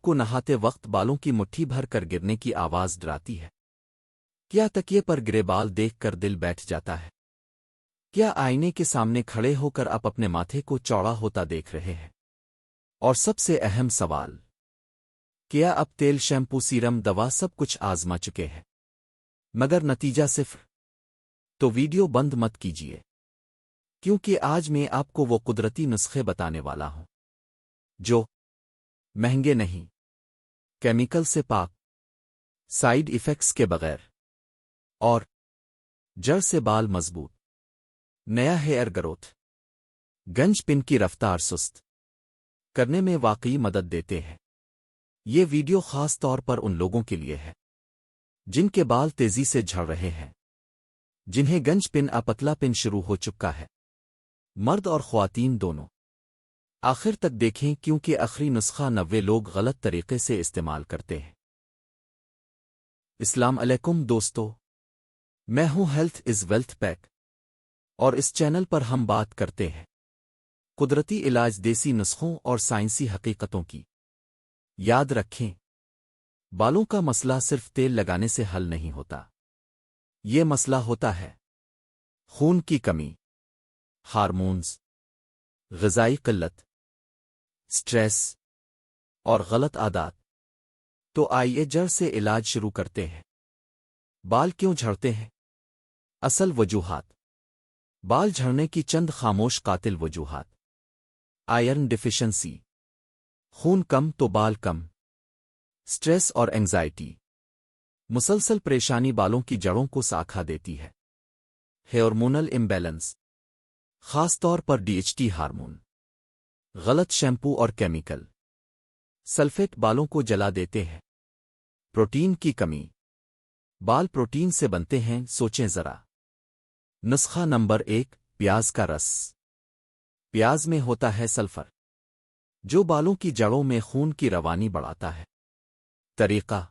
کو نہاتے وقت بالوں کی مٹھی بھر کر گرنے کی آواز ڈراتی ہے؟ کیا تکیے پر گرے بال دیکھ کر دل بیٹھ جاتا ہے؟ کیا آئینے کے سامنے کھڑے ہو کر آپ اپنے ماتھے کو چوڑا ہوتا دیکھ رہے ہیں؟ اور سب سے اہم سوال، کیا اب تیل، شیمپو، سیرم، دوا سب کچھ آزما چکے ہیں مگر نتیجہ صفر؟ تو ویڈیو بند مت کیجیے، کیونکہ آج میں آپ کو وہ قدرتی نسخے بتانے والا ہوں جو مہنگے نہیں، کیمیکل سے پاک، سائیڈ ایفیکٹس کے بغیر، اور جڑ سے بال مضبوط، نیا ہیئر گروتھ، گنج پن کی رفتار سست کرنے میں واقعی مدد دیتے ہیں۔ یہ ویڈیو خاص طور پر ان لوگوں کے لیے ہے جن کے بال تیزی سے جھڑ رہے ہیں، جنہیں گنج پن پتلا پن شروع ہو چکا ہے، مرد اور خواتین دونوں۔ آخر تک دیکھیں کیونکہ آخری نسخہ 90 لوگ غلط طریقے سے استعمال کرتے ہیں۔ السلام علیکم دوستو، میں ہوں ہیلتھ از ویلتھ پیک، اور اس چینل پر ہم بات کرتے ہیں قدرتی علاج، دیسی نسخوں اور سائنسی حقیقتوں کی۔ یاد رکھیں، بالوں کا مسئلہ صرف تیل لگانے سے حل نہیں ہوتا، یہ مسئلہ ہوتا ہے خون کی کمی، ہارمونز، غذائی قلت، سٹریس اور غلط عادات۔ تو آئیے جڑ سے علاج شروع کرتے ہیں۔ بال کیوں جھڑتے ہیں؟ اصل وجوہات، بال جھڑنے کی چند خاموش قاتل وجوہات: آئرن ڈیفیشنسی، خون کم تو بال کم، سٹریس اور اینگزائٹی، مسلسل پریشانی بالوں کی جڑوں کو ساکھا دیتی ہے، ہارمونل امبیلنس، خاص طور پر DHT ہارمون، غلط شیمپو اور کیمیکل، سلفیٹ بالوں کو جلا دیتے ہیں، پروٹین کی کمی، بال پروٹین سے بنتے ہیں، سوچیں ذرا۔ نسخہ نمبر 1، پیاز کا رس۔ پیاز میں ہوتا ہے سلفر، جو بالوں کی جڑوں میں خون کی روانی بڑھاتا ہے۔ طریقہ: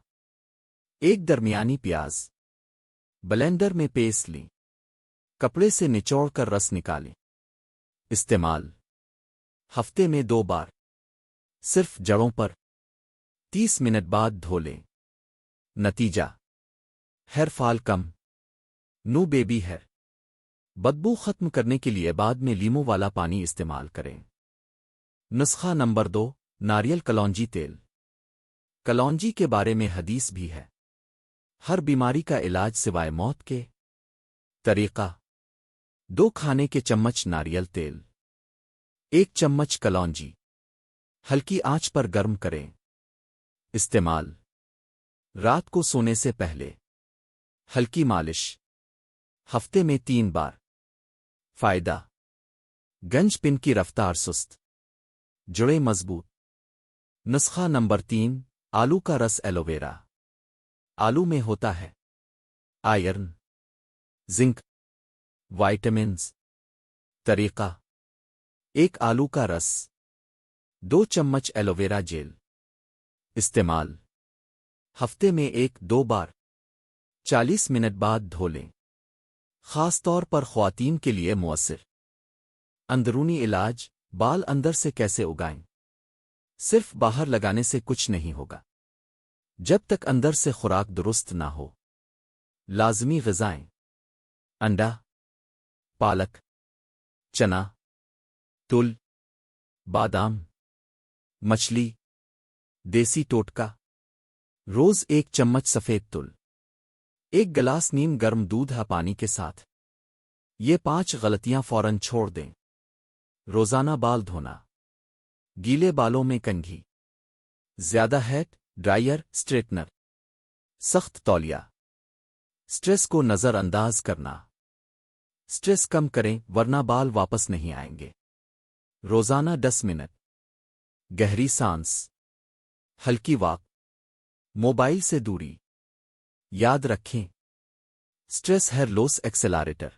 ایک درمیانی پیاز بلینڈر میں پیس لیں، کپڑے سے نچوڑ کر رس نکالیں۔ استعمال: ہفتے میں 2 بار، صرف جڑوں پر، 30 منٹ بعد دھو لیں۔ نتیجہ: ہیئر فال کم، نو بیبی ہیئر۔ بدبو ختم کرنے کے لیے بعد میں لیمو والا پانی استعمال کریں۔ نسخہ نمبر 2، ناریل کلونجی تیل۔ کلونجی کے بارے میں حدیث بھی ہے، ہر بیماری کا علاج سوائے موت کے۔ طریقہ: 2 کھانے کے چمچ ناریل تیل، 1 چمچ کلونجی، ہلکی آنچ پر گرم کریں۔ استعمال: رات کو سونے سے پہلے، ہلکی مالش، ہفتے میں 3 بار۔ فائدہ: گنج پن کی رفتار سست، جڑیں مضبوط۔ نسخہ نمبر 3، آلو کا رس ایلوویرا۔ آلو میں ہوتا ہے آئرن، زنک، وائٹامنز۔ طریقہ: 1 آلو کا رس، 2 چمچ ایلوویرا جیل۔ استعمال: ہفتے میں 1-2 بار، 40 منٹ بعد دھو لیں۔ خاص طور پر خواتین کے لیے مؤثر۔ اندرونی علاج: بال اندر سے کیسے اگائیں؟ صرف باہر لگانے سے کچھ نہیں ہوگا جب تک اندر سے خوراک درست نہ ہو۔ لازمی غذائیں: انڈا، پالک، چنا، تل، بادام، مچھلی۔ دیسی ٹوٹکا: روز 1 چمچ سفید تل، 1 گلاس نیم گرم دودھ پانی کے ساتھ۔ یہ 5 غلطیاں فوراً چھوڑ دیں۔ روزانہ بال دھونا، گیلے بالوں میں کنگھی، زیادہ ہیٹ ڈرائر سٹریٹنر، سخت تولیہ۔ سٹریس کو نظر انداز کرنا، سٹریس کم کریں ورنہ بال واپس نہیں آئیں گے۔ روزانہ 10 منٹ گہری سانس، ہلکی واک، موبائل سے دوری۔ یاد رکھیں، سٹریس ہیئر لوس ایکسلریٹر۔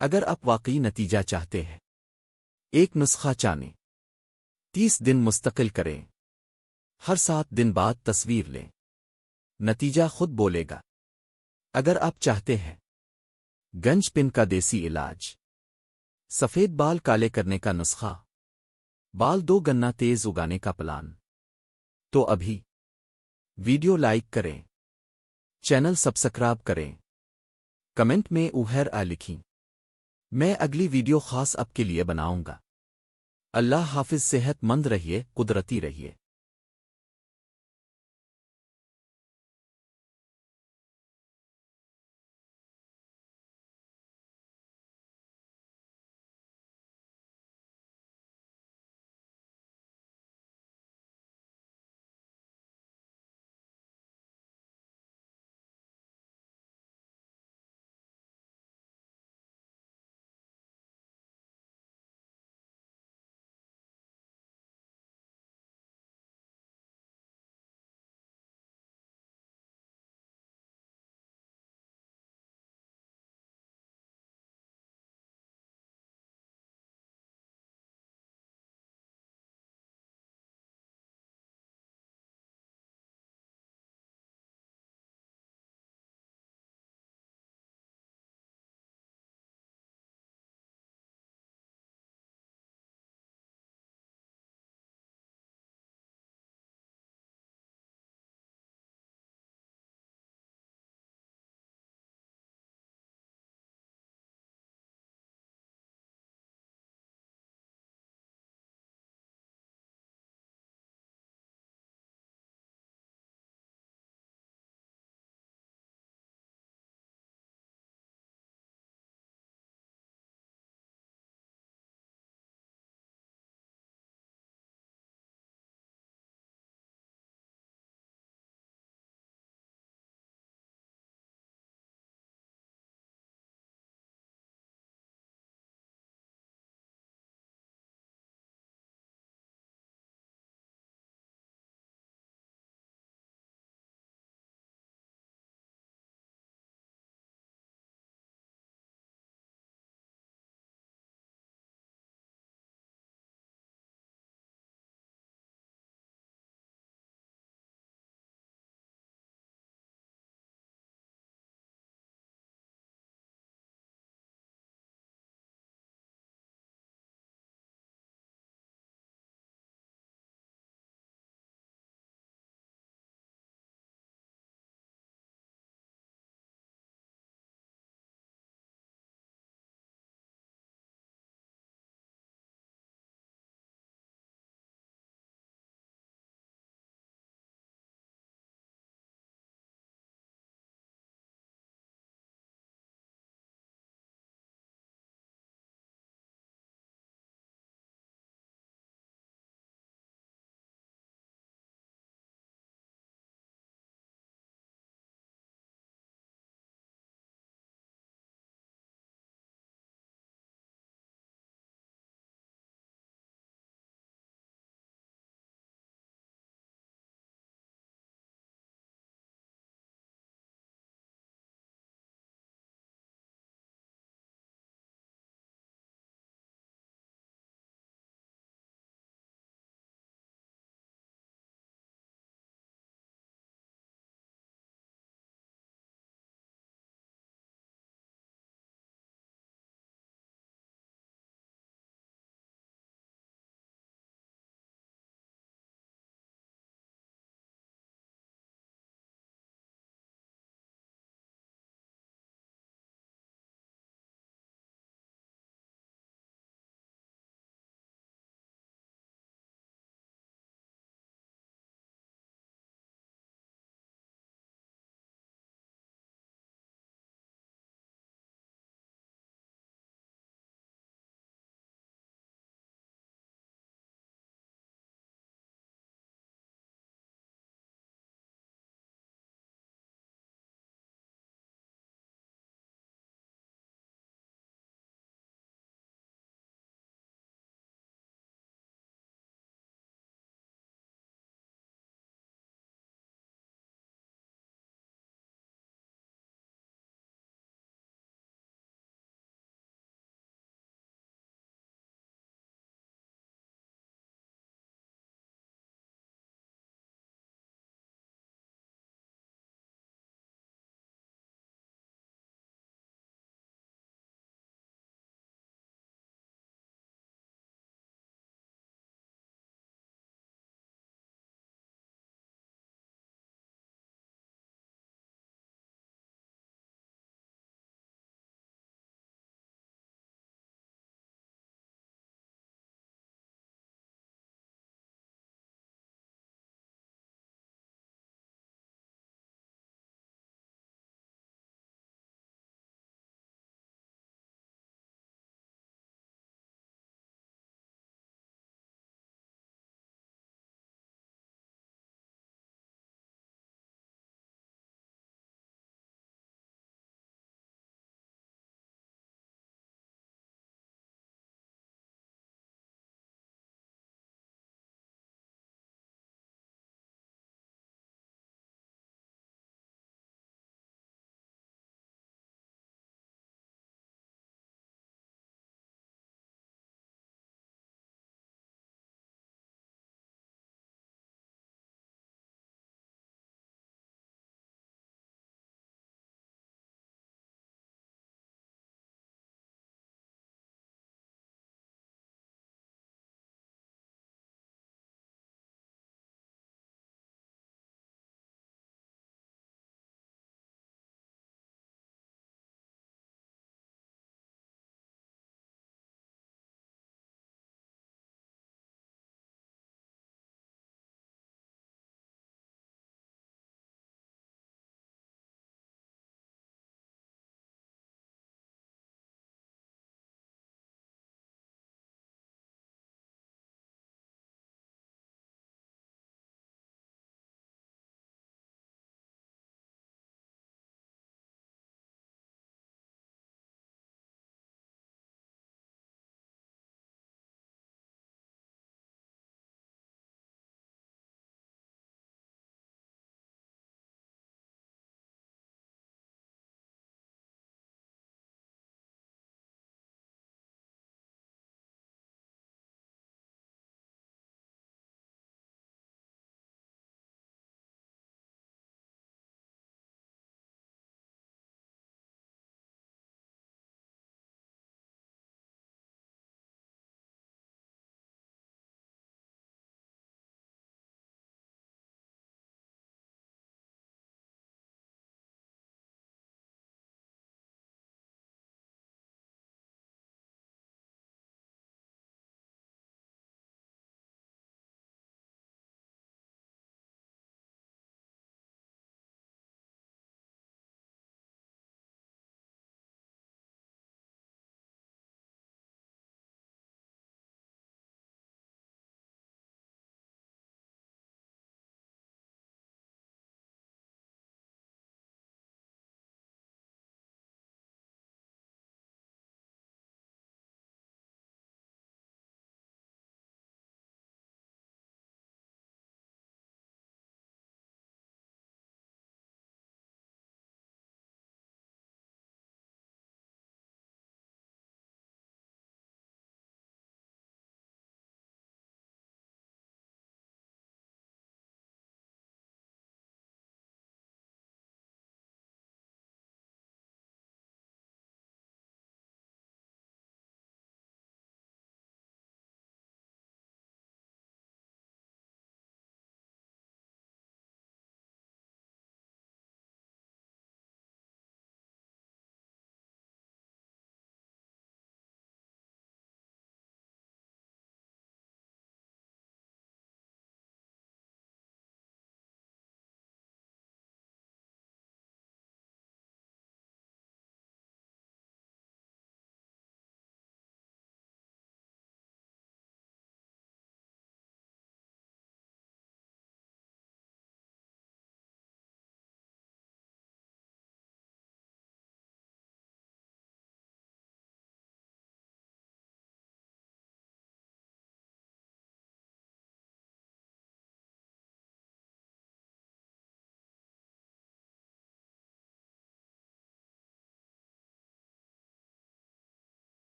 اگر آپ واقعی نتیجہ چاہتے ہیں، ایک نسخہ چانے 30 دن مستقل کریں، ہر 7 دن بعد تصویر لیں، نتیجہ خود بولے گا۔ اگر آپ چاہتے ہیں گنج پن کا دیسی علاج، سفید بال کالے کرنے کا نسخہ، بال 2 گنا تیز اگانے کا پلان، تو ابھی ویڈیو لائک کریں، چینل سبسکرائب کریں، کمنٹ میں اوہر آ لکھیں۔ میں اگلی ویڈیو خاص آپ کے لیے بناؤں گا۔ اللہ حافظ، صحت مند رہیے، قدرتی رہیے۔